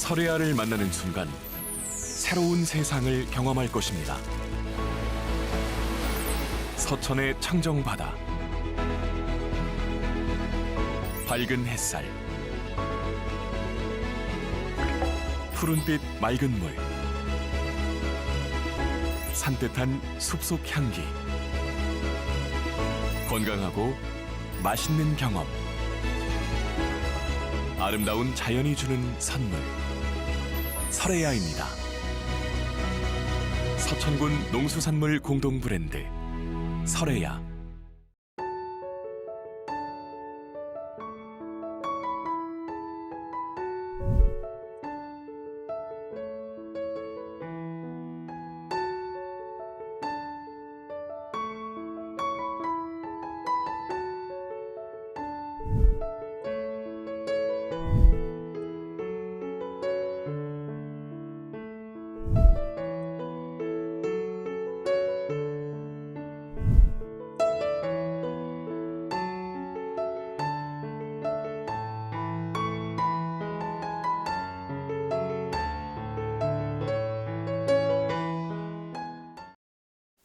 설레아를 만나는 순간 새로운 세상을 경험할 것입니다. 서천의 청정바다, 밝은 햇살, 푸른빛 맑은 물, 산뜻한 숲속 향기, 건강하고 맛있는 경험, 아름다운 자연이 주는 선물, 설레아입니다. 서천군 농수산물 공동 브랜드 설레아.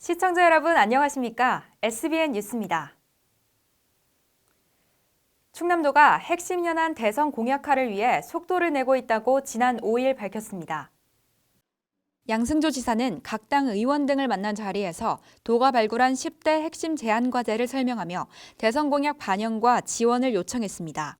시청자 여러분 안녕하십니까? SBN 뉴스입니다. 충남도가 핵심 현안 대선 공약화를 위해 속도를 내고 있다고 지난 5일 밝혔습니다. 양승조 지사는 각 당 의원 등을 만난 자리에서 도가 발굴한 10대 핵심 제안 과제를 설명하며 대선 공약 반영과 지원을 요청했습니다.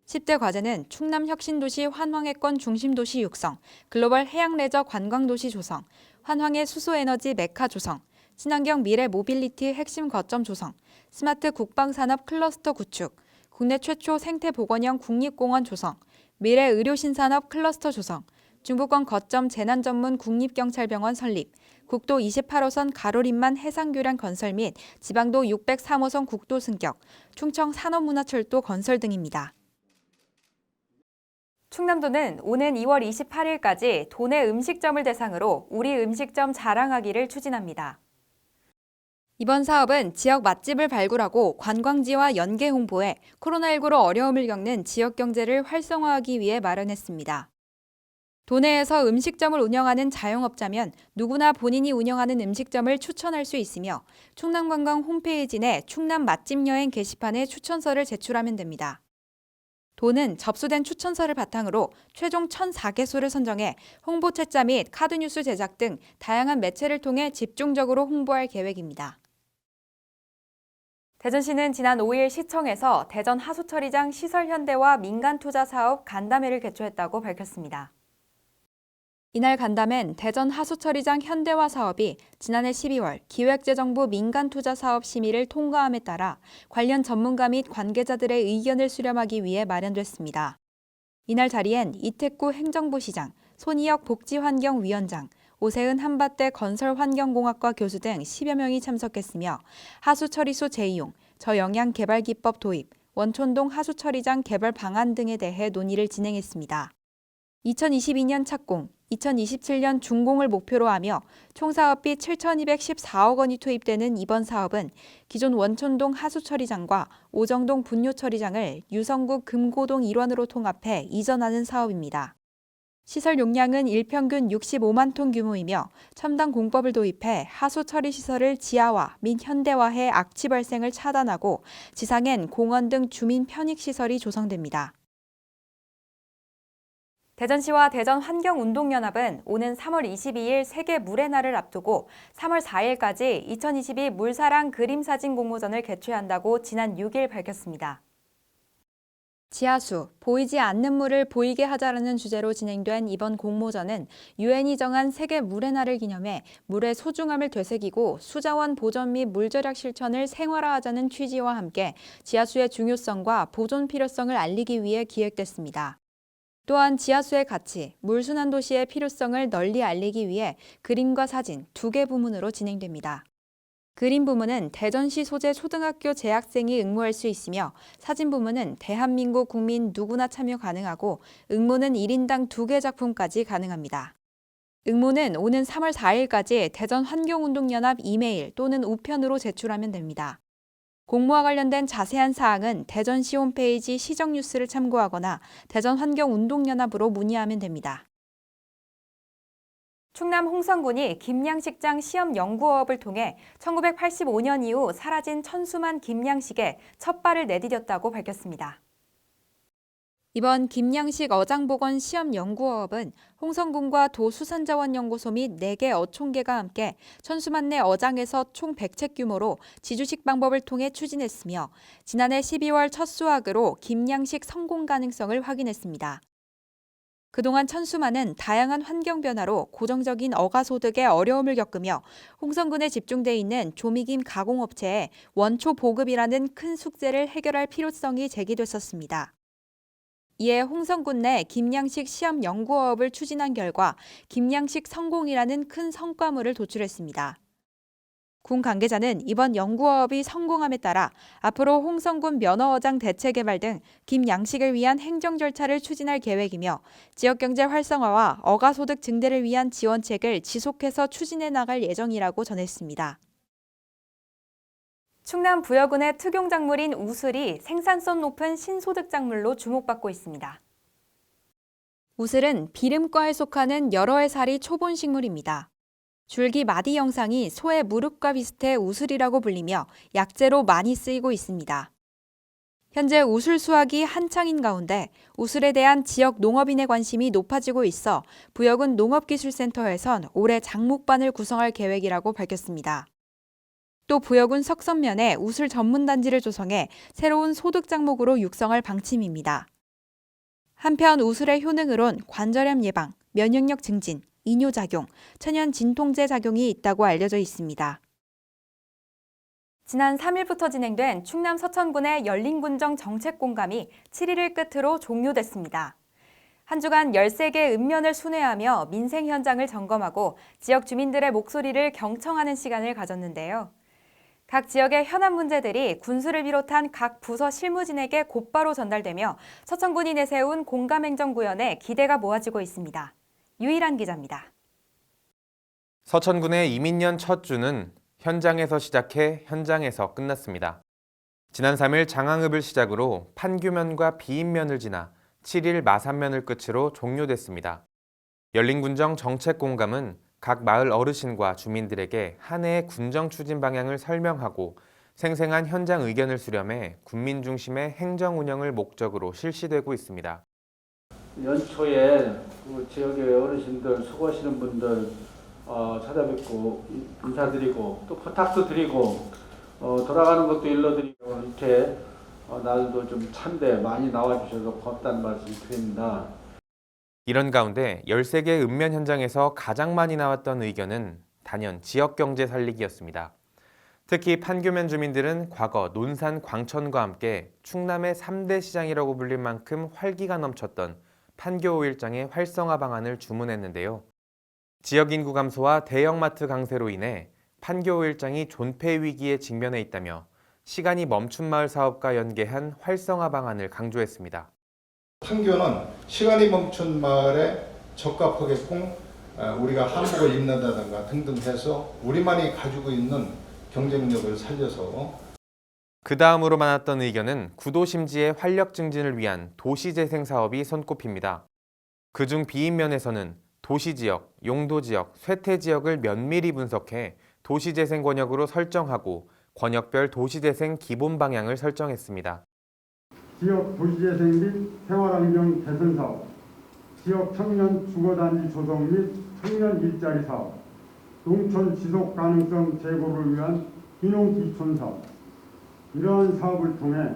10대 과제는 충남 혁신도시 환황해권 중심도시 육성, 글로벌 해양레저 관광도시 조성, 환황의 수소에너지 메카 조성, 친환경 미래 모빌리티 핵심 거점 조성, 스마트 국방산업 클러스터 구축, 국내 최초 생태보건형 국립공원 조성, 미래 의료신산업 클러스터 조성, 중부권 거점 재난전문 국립경찰병원 설립, 국도 28호선 가로림만 해상교량 건설 및 지방도 603호선 국도 승격, 충청 산업문화철도 건설 등입니다. 충남도는 오는 2월 28일까지 도내 음식점을 대상으로 우리 음식점 자랑하기를 추진합니다. 이번 사업은 지역 맛집을 발굴하고 관광지와 연계 홍보해 코로나19로 어려움을 겪는 지역 경제를 활성화하기 위해 마련했습니다. 도내에서 음식점을 운영하는 자영업자면 누구나 본인이 운영하는 음식점을 추천할 수 있으며 충남관광 홈페이지 내 충남 맛집 여행 게시판에 추천서를 제출하면 됩니다. 도는 접수된 추천서를 바탕으로 최종 1,004개소를 선정해 홍보 책자 및 카드뉴스 제작 등 다양한 매체를 통해 집중적으로 홍보할 계획입니다. 대전시는 지난 5일 시청에서 대전 하수처리장 시설현대화 민간투자사업 간담회를 개최했다고 밝혔습니다. 이날 간담회는 대전 하수처리장 현대화 사업이 지난해 12월 기획재정부 민간투자사업 심의를 통과함에 따라 관련 전문가 및 관계자들의 의견을 수렴하기 위해 마련됐습니다. 이날 자리엔 이택구 행정부 시장, 손희혁 복지환경위원장, 오세은 한밭대 건설환경공학과 교수 등 10여 명이 참석했으며 하수처리수 재이용, 저영양개발기법 도입, 원촌동 하수처리장 개발 방안 등에 대해 논의를 진행했습니다. 2022년 착공, 2027년 준공을 목표로 하며 총 사업비 7,214억 원이 투입되는 이번 사업은 기존 원촌동 하수처리장과 오정동 분뇨처리장을 유성구 금고동 일원으로 통합해 이전하는 사업입니다. 시설 용량은 일평균 65만 톤 규모이며 첨단 공법을 도입해 하수처리 시설을 지하화 및 현대화해 악취 발생을 차단하고 지상엔 공원 등 주민 편익 시설이 조성됩니다. 대전시와 대전환경운동연합은 오는 3월 22일 세계 물의 날을 앞두고 3월 4일까지 2022 물사랑 그림사진 공모전을 개최한다고 지난 6일 밝혔습니다. 지하수, 보이지 않는 물을 보이게 하자라는 주제로 진행된 이번 공모전은 유엔이 정한 세계 물의 날을 기념해 물의 소중함을 되새기고 수자원 보전 및 물 절약 실천을 생활화하자는 취지와 함께 지하수의 중요성과 보존 필요성을 알리기 위해 기획됐습니다. 또한 지하수의 가치, 물순환 도시의 필요성을 널리 알리기 위해 그림과 사진 2개 부문으로 진행됩니다. 그림 부문은 대전시 소재 초등학교 재학생이 응모할 수 있으며 사진 부문은 대한민국 국민 누구나 참여 가능하고 응모는 1인당 2개 작품까지 가능합니다. 응모는 오는 3월 4일까지 대전환경운동연합 이메일 또는 우편으로 제출하면 됩니다. 공모와 관련된 자세한 사항은 대전시 홈페이지 시정뉴스를 참고하거나 대전환경운동연합으로 문의하면 됩니다. 충남 홍성군이 김양식장 시험연구어업을 통해 1985년 이후 사라진 천수만 김양식에 첫 발을 내디뎠다고 밝혔습니다. 이번 김양식 어장복원 시험연구어업은 홍성군과 도수산자원연구소 및 4개 어촌계가 함께 천수만 내 어장에서 총 100채 규모로 지주식 방법을 통해 추진했으며 지난해 12월 첫 수확으로 김양식 성공 가능성을 확인했습니다. 그동안 천수만은 다양한 환경 변화로 고정적인 어가 소득에 어려움을 겪으며 홍성군에 집중돼 있는 조미김 가공업체의 원초 보급이라는 큰 숙제를 해결할 필요성이 제기됐었습니다. 이에 홍성군 내 김양식 시험 연구어업을 추진한 결과 김양식 성공이라는 큰 성과물을 도출했습니다. 군 관계자는 이번 연구어업이 성공함에 따라 앞으로 홍성군 면허어장 대체 개발 등 김양식을 위한 행정 절차를 추진할 계획이며 지역경제 활성화와 어가소득 증대를 위한 지원책을 지속해서 추진해 나갈 예정이라고 전했습니다. 충남 부여군의 특용작물인 우슬이 생산성 높은 신소득 작물로 주목받고 있습니다. 우슬은 비름과에 속하는 여러 해살이 초본 식물입니다. 줄기 마디 형상이 소의 무릎과 비슷해 우슬이라고 불리며 약재로 많이 쓰이고 있습니다. 현재 우슬 수확이 한창인 가운데 우슬에 대한 지역 농업인의 관심이 높아지고 있어 부여군 농업기술센터에선 올해 장목반을 구성할 계획이라고 밝혔습니다. 또 부여군 석선면에 우슬 전문단지를 조성해 새로운 소득 작목으로 육성할 방침입니다. 한편 우슬의 효능으론 관절염 예방, 면역력 증진, 이뇨작용, 천연 진통제 작용이 있다고 알려져 있습니다. 지난 3일부터 진행된 충남 서천군의 열린군정 정책공감이 7일을 끝으로 종료됐습니다. 한 주간 13개의 읍면을 순회하며 민생 현장을 점검하고 지역 주민들의 목소리를 경청하는 시간을 가졌는데요. 각 지역의 현안 문제들이 군수를 비롯한 각 부서 실무진에게 곧바로 전달되며 서천군이 내세운 공감행정구현에 기대가 모아지고 있습니다. 유일한 기자입니다. 서천군의 이민년 첫 주는 현장에서 시작해 현장에서 끝났습니다. 지난 3일 장항읍을 시작으로 판교면과 비인면을 지나 7일 마산면을 끝으로 종료됐습니다. 열린군정 정책공감은 각 마을 어르신과 주민들에게 한 해의 군정 추진 방향을 설명하고 생생한 현장 의견을 수렴해 군민 중심의 행정 운영을 목적으로 실시되고 있습니다. 연초에 그 지역의 어르신들 수고하시는 분들 찾아뵙고 인사드리고 또 부탁도 드리고 돌아가는 것도 일러드리고 이렇게 날도 좀 찬데 많이 나와주셔서 고맙다는 말씀 드립니다. 이런 가운데 13개 읍면 현장에서 가장 많이 나왔던 의견은 단연 지역경제 살리기였습니다. 특히 판교면 주민들은 과거 논산 광천과 함께 충남의 3대 시장이라고 불릴 만큼 활기가 넘쳤던 판교 5일장의 활성화 방안을 주문했는데요. 지역 인구 감소와 대형마트 강세로 인해 판교 5일장이 존폐 위기에 직면해 있다며 시간이 멈춘 마을 사업과 연계한 활성화 방안을 강조했습니다. 판교는 시간이 멈춘 마을에 적합하게끔 우리가 한복을 입는다든가 등등 해서 우리만이 가지고 있는 경쟁력을 살려서 그 다음으로 많았던 의견은 구도심지의 활력 증진을 위한 도시재생 사업이 손꼽힙니다. 그중 비인면에서는 도시지역, 용도지역, 쇠퇴지역을 면밀히 분석해 도시재생 권역으로 설정하고 권역별 도시재생 기본 방향을 설정했습니다. 지역 도시재생 및 생활환경 개선 사업, 지역 청년 주거단지 조성 및 청년 일자리 사업, 농촌 지속 가능성 제고를 위한 귀농귀촌 사업, 이러한 사업을 통해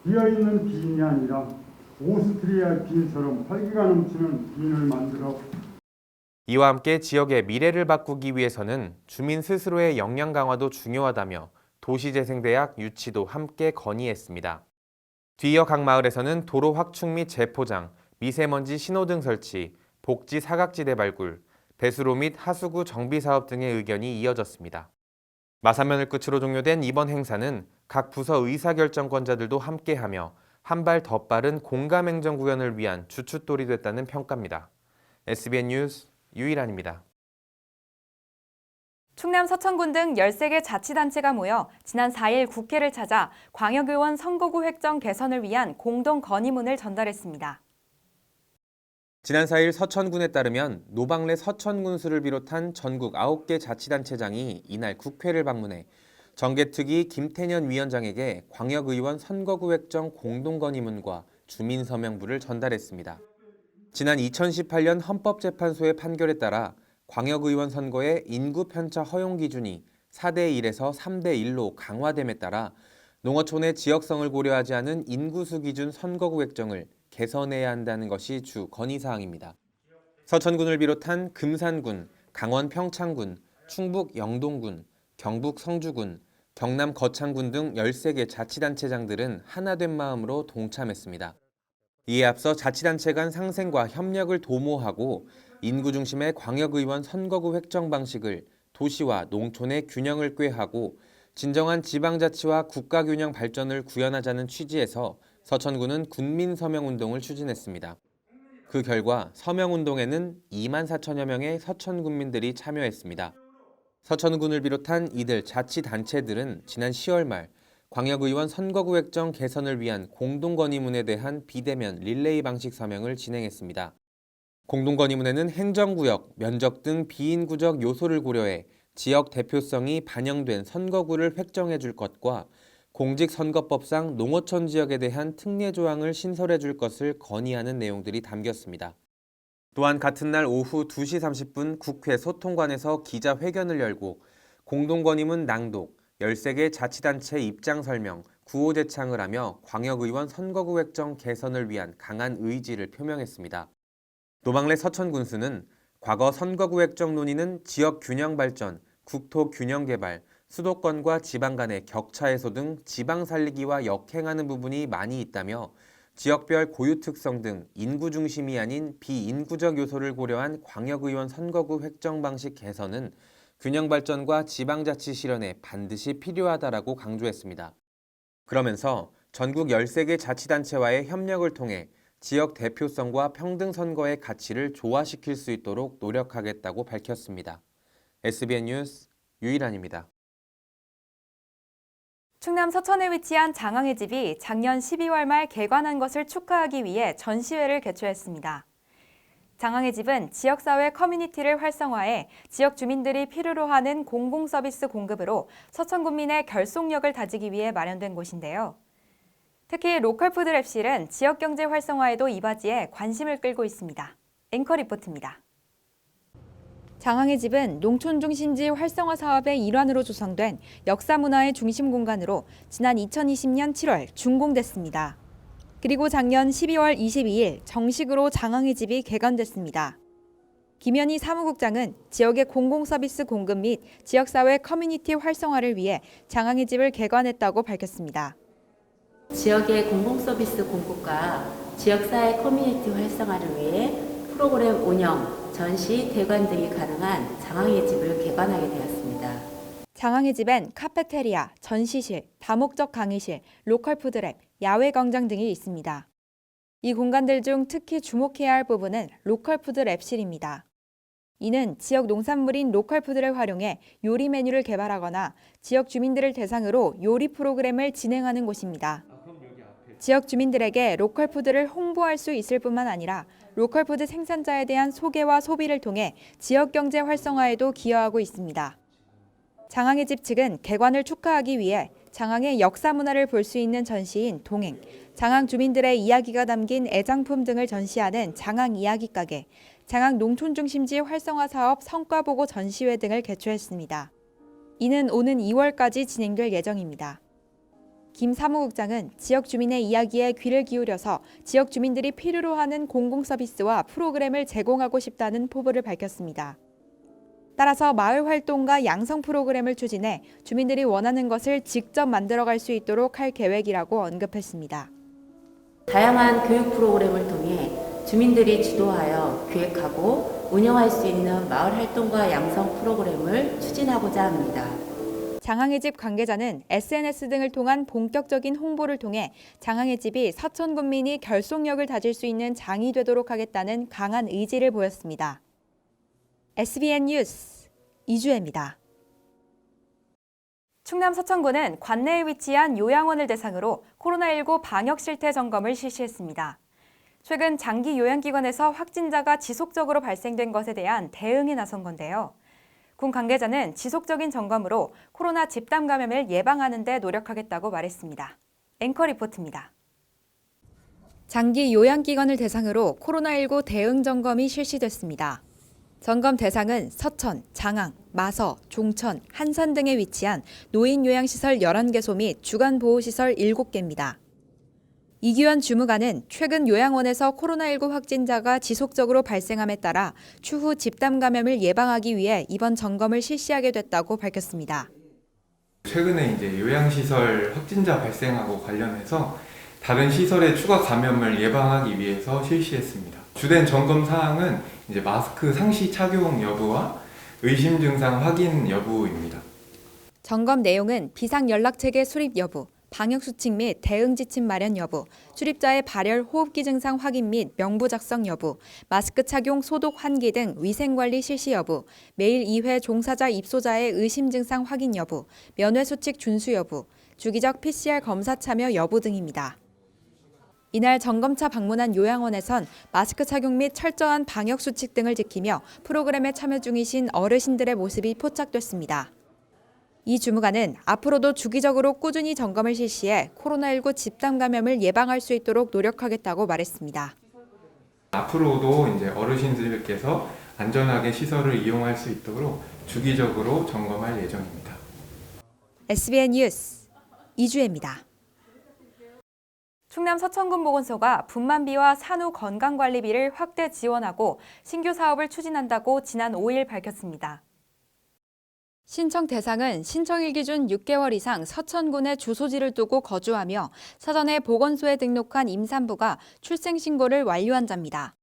비어있는 빈이 아니라 오스트리아 빈처럼 활기가 넘치는 빈을 만들어 이와 함께 지역의 미래를 바꾸기 위해서는 주민 스스로의 역량 강화도 중요하다며 도시재생대학 유치도 함께 건의했습니다. 뒤이어 각 마을에서는 도로 확충 및 재포장, 미세먼지 신호등 설치, 복지 사각지대 발굴, 배수로 및 하수구 정비 사업 등의 의견이 이어졌습니다. 마산면을 끝으로 종료된 이번 행사는 각 부서 의사결정권자들도 함께하며 한 발 더 빠른 공감행정 구현을 위한 주춧돌이 됐다는 평가입니다. SBN 뉴스 유일한입니다. 충남 서천군 등 13개 자치단체가 모여 지난 4일 국회를 찾아 광역의원 선거구 획정 개선을 위한 공동 건의문을 전달했습니다. 지난 4일 서천군에 따르면 노방래 서천군수를 비롯한 전국 9개 자치단체장이 이날 국회를 방문해 정개특위 김태년 위원장에게 광역의원 선거구 획정 공동건의문과 주민서명부를 전달했습니다. 지난 2018년 헌법재판소의 판결에 따라 광역의원 선거의 인구 편차 허용 기준이 4대 1에서 3대 1로 강화됨에 따라 농어촌의 지역성을 고려하지 않은 인구수 기준 선거구 획정을 개선해야 한다는 것이 주 건의사항입니다. 서천군을 비롯한 금산군, 강원 평창군, 충북 영동군, 경북 성주군, 경남 거창군 등 13개 자치단체장들은 하나된 마음으로 동참했습니다. 이에 앞서 자치단체 간 상생과 협력을 도모하고 인구 중심의 광역의원 선거구 획정 방식을 도시와 농촌의 균형을 꾀하고 진정한 지방자치와 국가균형 발전을 구현하자는 취지에서 서천군은 군민서명운동을 추진했습니다. 그 결과 서명운동에는 2만 4천여 명의 서천군민들이 참여했습니다. 서천군을 비롯한 이들 자치단체들은 지난 10월 말 광역의원 선거구 획정 개선을 위한 공동건의문에 대한 비대면 릴레이 방식 서명을 진행했습니다. 공동건의문에는 행정구역, 면적 등 비인구적 요소를 고려해 지역 대표성이 반영된 선거구를 획정해 줄 것과 공직선거법상 농어촌 지역에 대한 특례 조항을 신설해 줄 것을 건의하는 내용들이 담겼습니다. 또한 같은 날 오후 2시 30분 국회 소통관에서 기자회견을 열고 공동건의문 낭독, 13개 자치단체 입장 설명, 구호 제창을 하며 광역의원 선거구 획정 개선을 위한 강한 의지를 표명했습니다. 노방래 서천군수는 과거 선거구 획정 논의는 지역 균형 발전, 국토 균형 개발, 수도권과 지방 간의 격차 해소 등 지방 살리기와 역행하는 부분이 많이 있다며 지역별 고유 특성 등 인구 중심이 아닌 비인구적 요소를 고려한 광역의원 선거구 획정 방식 개선은 균형 발전과 지방자치 실현에 반드시 필요하다라고 강조했습니다. 그러면서 전국 13개 자치단체와의 협력을 통해 지역 대표성과 평등 선거의 가치를 조화시킬 수 있도록 노력하겠다고 밝혔습니다. SBN 뉴스 유일한입니다. 충남 서천에 위치한 장항의 집이 작년 12월 말 개관한 것을 축하하기 위해 전시회를 개최했습니다. 장항의 집은 지역사회 커뮤니티를 활성화해 지역 주민들이 필요로 하는 공공서비스 공급으로 서천군민의 결속력을 다지기 위해 마련된 곳인데요. 특히 로컬푸드 랩실은 지역경제 활성화에도 이바지해 관심을 끌고 있습니다. 앵커 리포트입니다. 장항의 집은 농촌 중심지 활성화 사업의 일환으로 조성된 역사문화의 중심 공간으로 지난 2020년 7월 준공됐습니다. 그리고 작년 12월 22일 정식으로 장항의 집이 개관됐습니다. 김현희 사무국장은 지역의 공공서비스 공급 및 지역사회 커뮤니티 활성화를 위해 장항의 집을 개관했다고 밝혔습니다. 지역의 공공서비스 공급과 지역사회 커뮤니티 활성화를 위해 프로그램 운영, 전시, 대관 등이 가능한 장항의 집을 개관하게 되었습니다. 장항의 집엔 카페테리아, 전시실, 다목적 강의실, 로컬푸드랩, 야외광장 등이 있습니다. 이 공간들 중 특히 주목해야 할 부분은 로컬푸드랩실입니다. 이는 지역 농산물인 로컬푸드를 활용해 요리 메뉴를 개발하거나 지역 주민들을 대상으로 요리 프로그램을 진행하는 곳입니다. 지역 주민들에게 로컬푸드를 홍보할 수 있을 뿐만 아니라 로컬푸드 생산자에 대한 소개와 소비를 통해 지역 경제 활성화에도 기여하고 있습니다. 장항의 집 측은 개관을 축하하기 위해 장항의 역사 문화를 볼 수 있는 전시인 동행, 장항 주민들의 이야기가 담긴 애장품 등을 전시하는 장항 이야기 가게, 장항 농촌 중심지 활성화 사업 성과 보고 전시회 등을 개최했습니다. 이는 오는 2월까지 진행될 예정입니다. 김 사무국장은 지역 주민의 이야기에 귀를 기울여서 지역 주민들이 필요로 하는 공공서비스와 프로그램을 제공하고 싶다는 포부를 밝혔습니다. 따라서 마을 활동과 양성 프로그램을 추진해 주민들이 원하는 것을 직접 만들어갈 수 있도록 할 계획이라고 언급했습니다. 다양한 교육 프로그램을 통해 주민들이 주도하여 기획하고 운영할 수 있는 마을 활동과 양성 프로그램을 추진하고자 합니다. 장항의 집 관계자는 SNS 등을 통한 본격적인 홍보를 통해 장항의 집이 서천군민이 결속력을 다질 수 있는 장이 되도록 하겠다는 강한 의지를 보였습니다. SBN 뉴스 이주혜입니다. 충남 서천군은 관내에 위치한 요양원을 대상으로 코로나19 방역 실태 점검을 실시했습니다. 최근 장기 요양기관에서 확진자가 지속적으로 발생된 것에 대한 대응에 나선 건데요. 군 관계자는 지속적인 점검으로 코로나 집단 감염을 예방하는 데 노력하겠다고 말했습니다. 앵커 리포트입니다. 장기 요양기관을 대상으로 코로나19 대응 점검이 실시됐습니다. 점검 대상은 서천, 장항, 마서, 종천, 한산 등에 위치한 노인요양시설 11개소 및 주간보호시설 7개입니다. 이규현 주무관은 최근 요양원에서 코로나19 확진자가 지속적으로 발생함에 따라 추후 집단 감염을 예방하기 위해 이번 점검을 실시하게 됐다고 밝혔습니다. 최근에 이제 요양시설 확진자 발생하고 관련해서 다른 시설의 추가 감염을 예방하기 위해서 실시했습니다. 주된 점검 사항은 이제 마스크 상시 착용 여부와 의심 증상 확인 여부입니다. 점검 내용은 비상연락체계 수립 여부, 방역수칙 및 대응 지침 마련 여부, 출입자의 발열, 호흡기 증상 확인 및 명부 작성 여부, 마스크 착용, 소독, 환기 등 위생관리 실시 여부, 매일 2회 종사자 입소자의 의심 증상 확인 여부, 면회수칙 준수 여부, 주기적 PCR 검사 참여 여부 등입니다. 이날 점검차 방문한 요양원에선 마스크 착용 및 철저한 방역수칙 등을 지키며 프로그램에 참여 중이신 어르신들의 모습이 포착됐습니다. 이 주무관은 앞으로도 주기적으로 꾸준히 점검을 실시해 코로나19 집단 감염을 예방할 수 있도록 노력하겠다고 말했습니다. 앞으로도 이제 어르신들께서 안전하게 시설을 이용할 수 있도록 주기적으로 점검할 예정입니다. SBN 뉴스 이주혜입니다. 충남 서천군 보건소가 분만비와 산후 건강관리비를 확대 지원하고 신규 사업을 추진한다고 지난 5일 밝혔습니다. 신청 대상은 신청일 기준 6개월 이상 서천군에 주소지를 두고 거주하며 사전에 보건소에 등록한 임산부가 출생신고를 완료한 자입니다.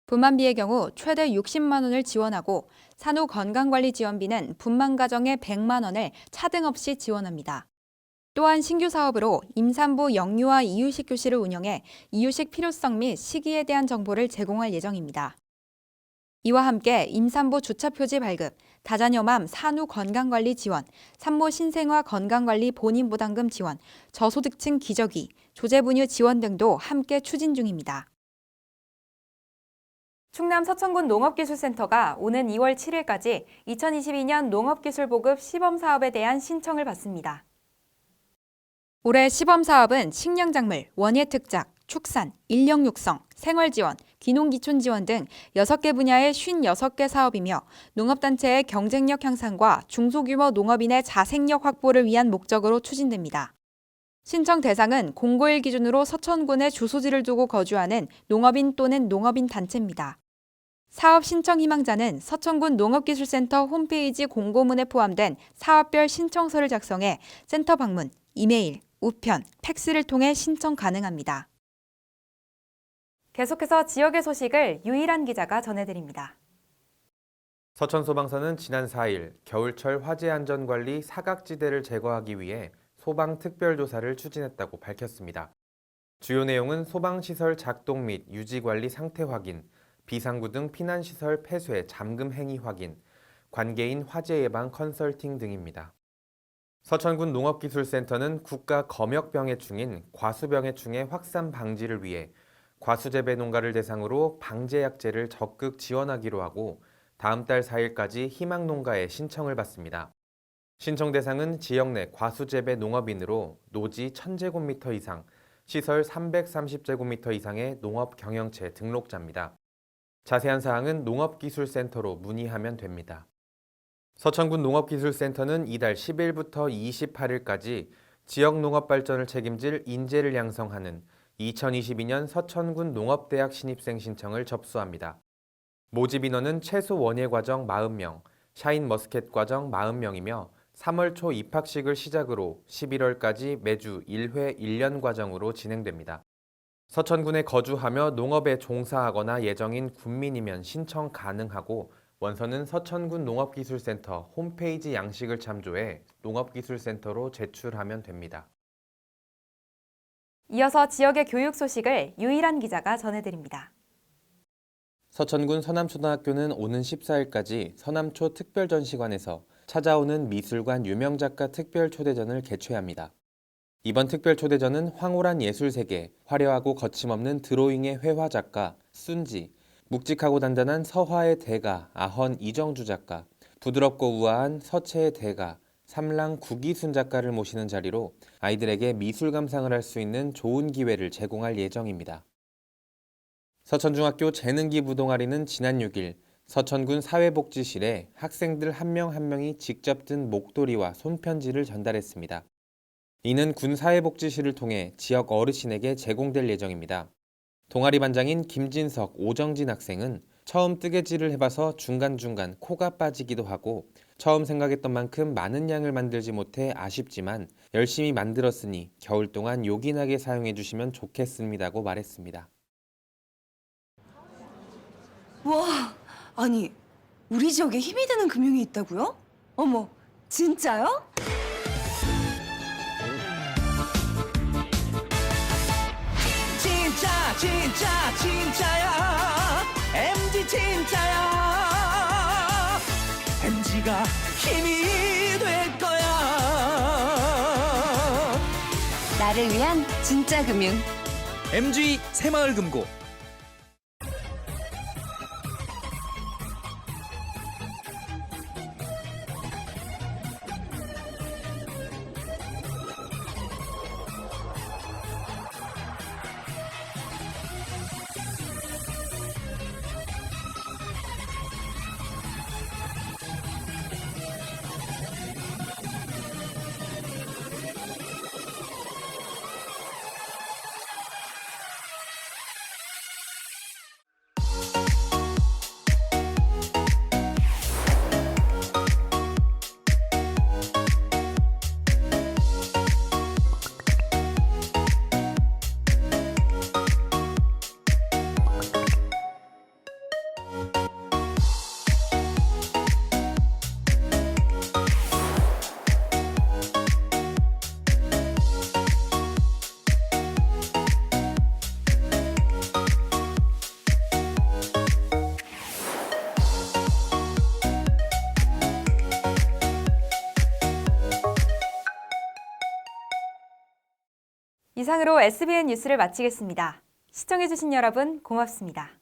분만비의 경우 최대 60만 원을 지원하고 산후 건강관리 지원비는 분만 가정에 100만 원을 차등 없이 지원합니다. 또한 신규 사업으로 임산부 영유아 이유식 교실을 운영해 이유식 필요성 및 시기에 대한 정보를 제공할 예정입니다. 이와 함께 임산부 주차표지 발급, 다자녀맘 산후 건강관리 지원, 산모 신생아 건강관리 본인부담금 지원, 저소득층 기저귀, 조제분유 지원 등도 함께 추진 중입니다. 충남 서천군 농업기술센터가 오는 2월 7일까지 2022년 농업기술보급 시범사업에 대한 신청을 받습니다. 올해 시범사업은 식량작물, 원예특작, 축산, 인력육성, 생활지원, 귀농귀촌지원 등 6개 분야의 56개 사업이며 농업단체의 경쟁력 향상과 중소규모 농업인의 자생력 확보를 위한 목적으로 추진됩니다. 신청 대상은 공고일 기준으로 서천군에 주소지를 두고 거주하는 농업인 또는 농업인 단체입니다. 사업 신청 희망자는 서천군 농업기술센터 홈페이지 공고문에 포함된 사업별 신청서를 작성해 센터 방문, 이메일, 우편, 팩스를 통해 신청 가능합니다. 계속해서 지역의 소식을 유일한 기자가 전해드립니다. 서천소방서는 지난 4일 겨울철 화재 안전관리 사각지대를 제거하기 위해 소방 특별조사를 추진했다고 밝혔습니다. 주요 내용은 소방시설 작동 및 유지관리 상태 확인, 비상구 등 피난시설 폐쇄 잠금 행위 확인, 관계인 화재 예방 컨설팅 등입니다. 서천군 농업기술센터는 국가 검역병해충인 과수병해충의 확산 방지를 위해 과수재배 농가를 대상으로 방제약제를 적극 지원하기로 하고 다음 달 4일까지 희망농가에 신청을 받습니다. 신청 대상은 지역 내 과수재배 농업인으로 노지 1000제곱미터 이상, 시설 330제곱미터 이상의 농업 경영체 등록자입니다. 자세한 사항은 농업기술센터로 문의하면 됩니다. 서천군 농업기술센터는 이달 10일부터 28일까지 지역 농업 발전을 책임질 인재를 양성하는 2022년 서천군 농업대학 신입생 신청을 접수합니다. 모집 인원은 최소 원예과정 40명, 샤인머스켓 과정 40명이며 3월 초 입학식을 시작으로 11월까지 매주 1회 1년 과정으로 진행됩니다. 서천군에 거주하며 농업에 종사하거나 예정인 군민이면 신청 가능하고 원서는 서천군 농업기술센터 홈페이지 양식을 참조해 농업기술센터로 제출하면 됩니다. 이어서 지역의 교육 소식을 유일한 기자가 전해드립니다. 서천군 서남초등학교는 오는 14일까지 서남초 특별전시관에서 찾아오는 미술관 유명작가 특별초대전을 개최합니다. 이번 특별초대전은 황홀한 예술세계, 화려하고 거침없는 드로잉의 회화작가 순지, 묵직하고 단단한 서화의 대가 아헌 이정주 작가, 부드럽고 우아한 서체의 대가 삼랑 구기순 작가를 모시는 자리로 아이들에게 미술 감상을 할 수 있는 좋은 기회를 제공할 예정입니다. 서천중학교 재능기 부동아리는 지난 6일 서천군 사회복지실에 학생들 한 명 한 명이 직접 든 목도리와 손편지를 전달했습니다. 이는 군 사회복지실을 통해 지역 어르신에게 제공될 예정입니다. 동아리 반장인 김진석, 오정진 학생은 처음 뜨개질을 해봐서 중간중간 코가 빠지기도 하고 처음 생각했던 만큼 많은 양을 만들지 못해 아쉽지만 열심히 만들었으니 겨울 동안 요긴하게 사용해 주시면 좋겠습니다고 말했습니다. 와, 아니 우리 지역에 힘이 되는 금융이 있다고요? 어머, 진짜요? 진짜야 MG 진짜야 MG가 힘이 될 거야. 나를 위한 진짜 금융. MG 새마을금고. 이상으로 SBN 뉴스를 마치겠습니다. 시청해주신 여러분 고맙습니다.